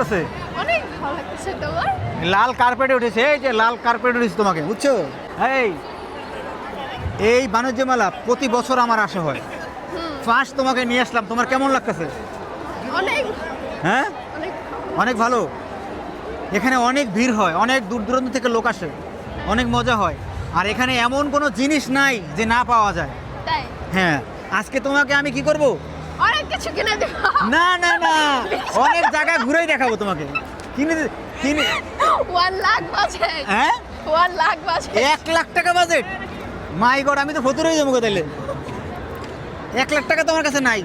আছে অনেক ভালো লাগছে তোমার। লাল কার্পেটে উঠেছে, এই যে লাল কার্পেট উঠেছে তোমাকে, বুঝছো? এই এই বাণিজ্য মেলা প্রতি বছর আমার আসা হয়। ফার্স্ট তোমাকে নিয়ে আসলাম, তোমার কেমন লাগতেছে? অনেক হ্যাঁ, অনেক অনেক ভালো। এখানে অনেক ভিড় হয়, অনেক দূর দূরান্ত থেকে লোক আসে, অনেক মজা হয়। আর এখানে এমন কোনো জিনিস নাই যে না পাওয়া যায়। তাই হ্যাঁ, আজকে তোমাকে আমি কি করব? অনেক কিছু কিনে দেব। না না না, অনেক জায়গা ঘুরেই দেখাবো তোমাকে। কিনে কিনে 1 লাখ বাজেট। হ্যাঁ, 1 লাখ বাজেট। 1 লাখ টাকা বাজেট? মাই গড, আমি তো ফতুর হয়ে যাবো তাইলে। 1 লাখ টাকা তোমার কাছে নাই?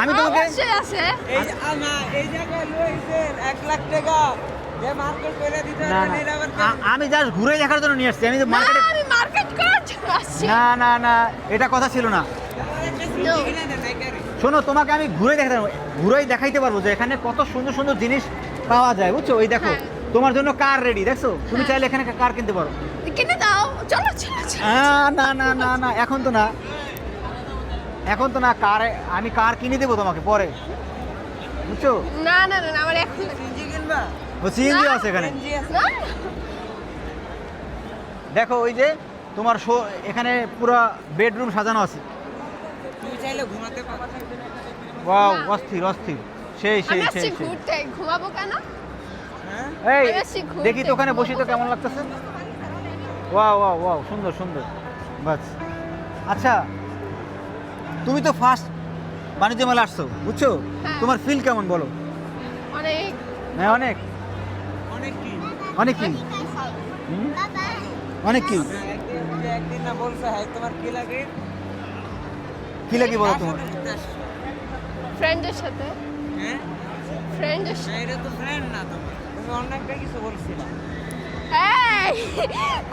আমি তোমাকে অবশ্যই আছে। এই জায়গায় লইছেন 1 লাখ টাকা যে মার্কেট করে দিতে না হবে না, এর আবার আমি জাস্ট ঘুরে দেখার জন্য নিয়ে আসছি। আমি তো না, মার্কেটে আমি মার্কেট করার জন্য আসছি। না না না, এটা কথা ছিল না। No. কিনে দেন নাইকারে। শোনো, তোমাকে আমি ঘুরেই দেখাইতে পারবো যে এখানে কত সুন্দর সুন্দর জিনিস পাওয়া যায়, বুঝছো? ওই দেখো, হ্যাঁ। তোমার জন্য কার রেডি, দেখছো? তুমি হ্যাঁ। চাইলে এখানে কার কিনতে পারো। কিনে দাও, চলো চলো চলো। না না না না, এখন তো না, এখন তো না। আমি কার কিনে দেবো তোমাকে পরে, বুঝছো? না না না না, আমার এখন সিনজি কিনবা? ও সিএনজি না। আছে এখানে। সিনজি আছে। না দেখো ওই যে তোমার এখানে পুরো বেডরুম সাজানো আছে। তুই চাইলে ঘুমাতে পারো। ওয়াও, না। অস্থির অস্থির, সেই আমি সেই আসছি সেই সেই। ঘুরতে, ঘুমাবো কেন? হ্যাঁ? এই আমি আসছি ঘুরতে, দেখি তো ওখানে বসি তো ঘুমাবো কেমন কেন? লাগতেছে। ওয়াও ওয়াও ওয়াও, সুন্দর সুন্দর, বাস। আচ্ছা, তুমি তো ফার্স্ট বাণিজ্য মেলা আসছো, বুঝছো? হ্যাঁ। তোমার ফিল কেমন বলো? অনেক হ্যাঁ, অনেক অনেক কি? অনেক কি হুম? অনেক কি একদিন না বলছে হ্যাঁ তোমার কি লাগে? কি লাগে বলো তোমার? ফ্রেন্ডের সাথে, হ্যাঁ? ফ্রেন্ডের না, সাথে। এটা তো ফ্রেন্ড না তোমার। তুমি অন্য একটা কিছু বলছিলা। এই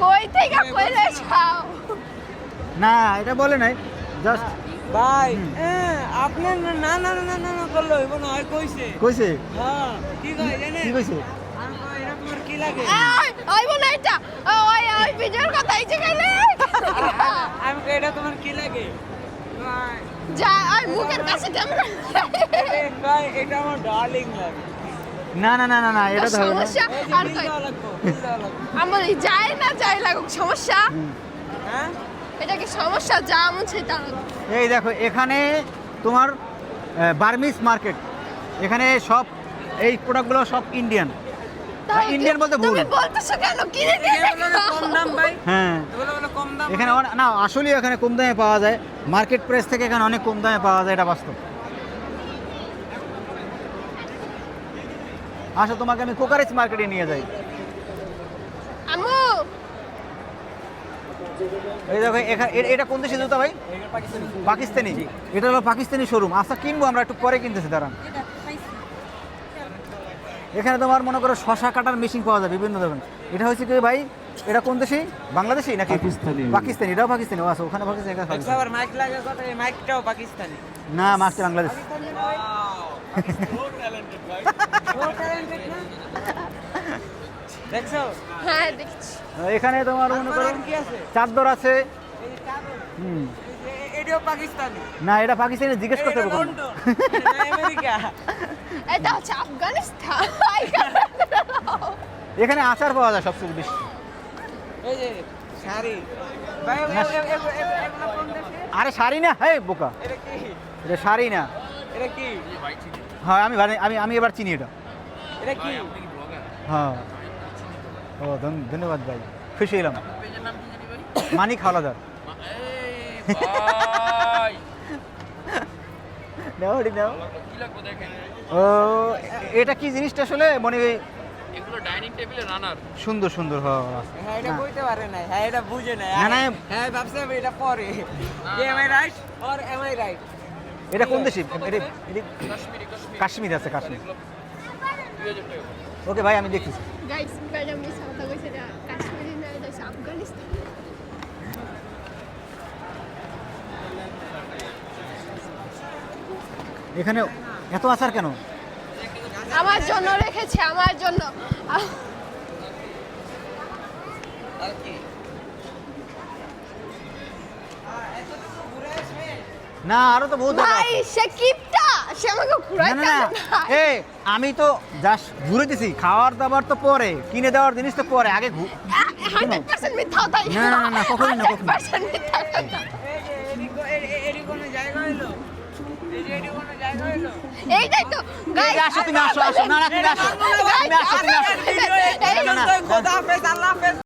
কই থেকে কইলে যাও? না, এটা বলে নাই, জাস্ট ভাই হুম। আপনার না না না না না না করলো হইব না হয় কইছে। কইছে। হ্যাঁ কি কই জানেন? কি কইছে? আমি কই এটা তোমার কি লাগে? এই আইবো না এটা। ওই ভিডিওর কথা এই যে গেলে। আমি কই এটা তোমার কি লাগে? ভাই, যা আর মুখের কাছে ক্যামেরা। ভাই এটা আমার ডার্লিং লাগে। না না না না না, এটা তো হবে না। সমস্যা এই যে আর বিল কই? দেওয়া লাগবো, বিল দেওয়া লাগবো। আমার এই যায় না যাই লাগুক সমস্যা। হুম। হ্যাঁ? এটা কি সমস্যা? যা মন সেটা লাগুক। এই দেখো, এখানে তোমার বার্মিস মার্কেট। এখানে সব এই প্রোডাক্টগুলো সব ইন্ডিয়ান। তাও ইন্ডিয়ান কি- বলতে ভুল। তুমি বলতেছো কেন? কিনে দিয়ে এগুলো হলো কম দাম ভাই। হ্যাঁ, এগুলো হলো কম দাম। এখানে না, আসলে এখানে কম দামে পাওয়া যায়। মার্কেট প্রাইস থেকে এখানে অনেক কম দামে পাওয়া যায়, এটা বাস্তব। আসো, তোমাকে আমি কোকারেজ মার্কেটে নিয়ে যাই। আম্মু এই দেখো, এটা কোন দেশি জুতা ভাই? পাকিস্তানি। এটা হলো পাকিস্তানি শোরুম। আচ্ছা, কিনবো আমরা, একটু পরে কিনতেছি, দাঁড়ান। এখানে তোমার মনে করো শশা কাটার মেশিন পাওয়া যায় বিভিন্ন ধরনের। এটা হচ্ছে কি ভাই, এটা কোন দেশি? বাংলাদেশি নাকি পাকিস্তানি। পাকিস্তানি, এটাও পাকিস্তানি। ও আচ্ছা, ওখানে পাকিস্তানি, এখানে দেখছো পাকিস্তানি। আবার মাইক লাগে কথা, এই মাইকটাও পাকিস্তানি। না, মাছটা বাংলাদেশ। So talented না? দেখছো? হ্যাঁ দেখছি। এখানে তোমার মনে করো আর কি আছে? চাদর আছে। এই যে চাদর, হুম। এটাও পাকিস্তানি। না, এটা পাকিস্তানি, জিজ্ঞেস করতে এটা হবে কোনো। লন্ডন, এটা আমেরিকা। এটা হচ্ছে আফগানিস্তান। এখানে আচার পাওয়া যায় সবচেয়ে বেশি। এই যে শাড়ি। ভাই এগুলো কোন দেশে? আরে শাড়ি না, হ্যাঁ বোকা, এটা কি? এটা শাড়ি না। এটা কি? হ্যাঁ, আমি এবার চিনি এটা। এটা কি? হ্যাঁ। ও, ধন্যবাদ ভাই, খুশি হলাম। মানিক হাওলাদার। নাও ওটি নাও। ও, এটা কি জিনিসটা আসলে মনে এগুলো ডাইনিং টেবিলে রানার। সুন্দর সুন্দর। হ্যাঁ, হ্যাঁ এটা কইতে পারে নাই, হ্যাঁ এটা বুঝে নাই। না, না। হ্যাঁ ভাবছে এটা পরে। Am I right or am I right? এটা কোন দেশি? এটা কাশ্মীরি কাশ্মীর আছে, কাশ্মীর। 2000 টাকা। ওকে ভাই, আমি দেখতেছি। গাইস ম্যাডাম মিস কথা কইছে এটা কাশ্মীরি না, এটা হচ্ছে আফগানিস্তান। এখানে এত আচার কেন? আমার জন্য রেখেছে, আমার জন্য। আর কি? না, আরো তো বহুত জায়গা ভাই আছে। সে কিপটা সে আমাকে না ঘুরাইতে না না এই আমি তো জাস্ট ঘুরে দিছি, খাওয়ার দাবার তো পরে, কিনে দেওয়ার জিনিস তো পরে, আগে 100% মিথ্যা তাই না, না, না, কখনোই না, কখনোই। 100% মিথ্যা কথা। এরই কোনো জায়গা হইলো এরই কোনো জায়গা হইলো এইটাই তো গাইস আসো তুমি আসো আসো, না না তুমি আসো, তুমি আসো তুমি আসো। খোদা হাফেজ আল্লাহ হাফেজ